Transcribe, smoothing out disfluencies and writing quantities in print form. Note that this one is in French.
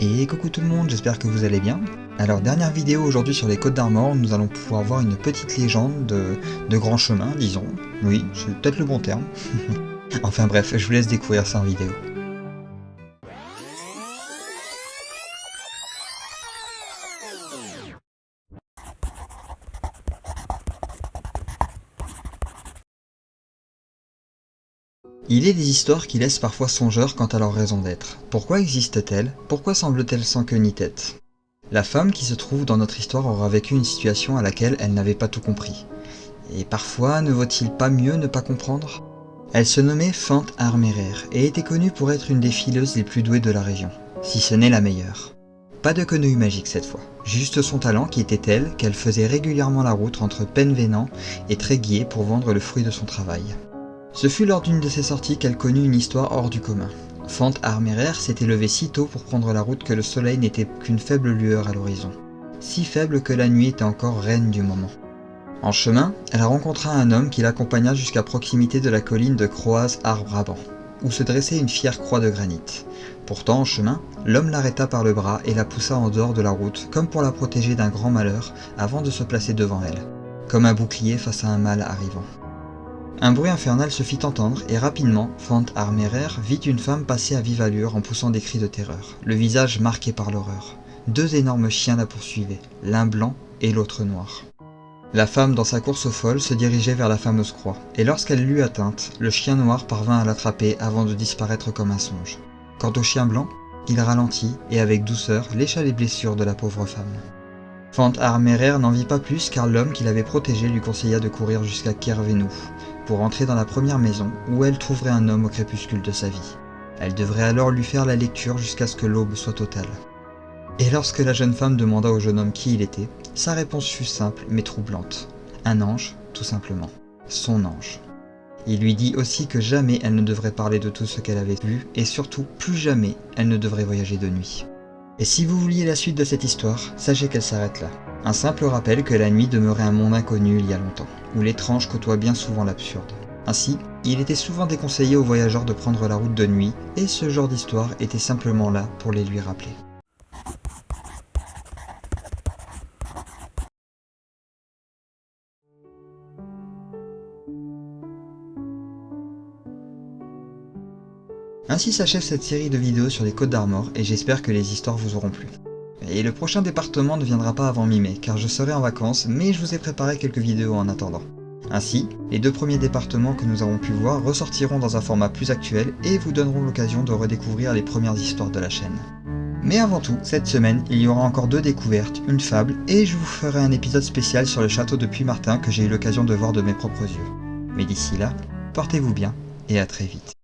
Et coucou tout le monde, j'espère que vous allez bien. Alors dernière vidéo aujourd'hui sur les Côtes d'Armor, nous allons pouvoir voir une petite légende de grand chemin, disons. Oui, c'est peut-être le bon terme. Enfin bref, je vous laisse découvrir ça en vidéo. Il est des histoires qui laissent parfois songeur quant à leur raison d'être. Pourquoi existe-t-elle? Pourquoi semble-t-elle sans queue ni tête? La femme qui se trouve dans notre histoire aura vécu une situation à laquelle elle n'avait pas tout compris. Et parfois, ne vaut-il pas mieux ne pas comprendre? Elle se nommait Fant Armerer et était connue pour être une des fileuses les plus douées de la région, si ce n'est la meilleure. Pas de quenouille magique cette fois, juste son talent qui était tel qu'elle faisait régulièrement la route entre Penvenant et Tréguier pour vendre le fruit de son travail. Ce fut lors d'une de ces sorties qu'elle connut une histoire hors du commun. Fant Armerer s'était levée si tôt pour prendre la route que le soleil n'était qu'une faible lueur à l'horizon, si faible que la nuit était encore reine du moment. En chemin, elle rencontra un homme qui l'accompagna jusqu'à proximité de la colline de Croaz-Arbrabant, où se dressait une fière croix de granit. Pourtant, en chemin, l'homme l'arrêta par le bras et la poussa en dehors de la route, comme pour la protéger d'un grand malheur, avant de se placer devant elle, comme un bouclier face à un mal arrivant. Un bruit infernal se fit entendre et rapidement, Fant Armerer vit une femme passer à vive allure en poussant des cris de terreur, le visage marqué par l'horreur. Deux énormes chiens la poursuivaient, l'un blanc et l'autre noir. La femme, dans sa course folle, se dirigeait vers la fameuse croix, et lorsqu'elle l'eut atteinte, le chien noir parvint à l'attraper avant de disparaître comme un songe. Quant au chien blanc, il ralentit et avec douceur lécha les blessures de la pauvre femme. Fant Armerer n'en vit pas plus car l'homme qui l'avait protégée lui conseilla de courir jusqu'à Kervenou, pour entrer dans la première maison où elle trouverait un homme au crépuscule de sa vie. Elle devrait alors lui faire la lecture jusqu'à ce que l'aube soit totale. Et lorsque la jeune femme demanda au jeune homme qui il était, sa réponse fut simple mais troublante. Un ange, tout simplement. Son ange. Il lui dit aussi que jamais elle ne devrait parler de tout ce qu'elle avait vu, et surtout, plus jamais, elle ne devrait voyager de nuit. Et si vous vouliez la suite de cette histoire, sachez qu'elle s'arrête là. Un simple rappel que la nuit demeurait un monde inconnu il y a longtemps, où l'étrange côtoie bien souvent l'absurde. Ainsi, il était souvent déconseillé aux voyageurs de prendre la route de nuit, et ce genre d'histoire était simplement là pour les lui rappeler. Ainsi s'achève cette série de vidéos sur les Côtes d'Armor et j'espère que les histoires vous auront plu. Et le prochain département ne viendra pas avant mi-mai car je serai en vacances mais je vous ai préparé quelques vidéos en attendant. Ainsi, les deux premiers départements que nous avons pu voir ressortiront dans un format plus actuel et vous donneront l'occasion de redécouvrir les premières histoires de la chaîne. Mais avant tout, cette semaine, il y aura encore deux découvertes, une fable et je vous ferai un épisode spécial sur le château de Puymartin que j'ai eu l'occasion de voir de mes propres yeux. Mais d'ici là, portez-vous bien et à très vite.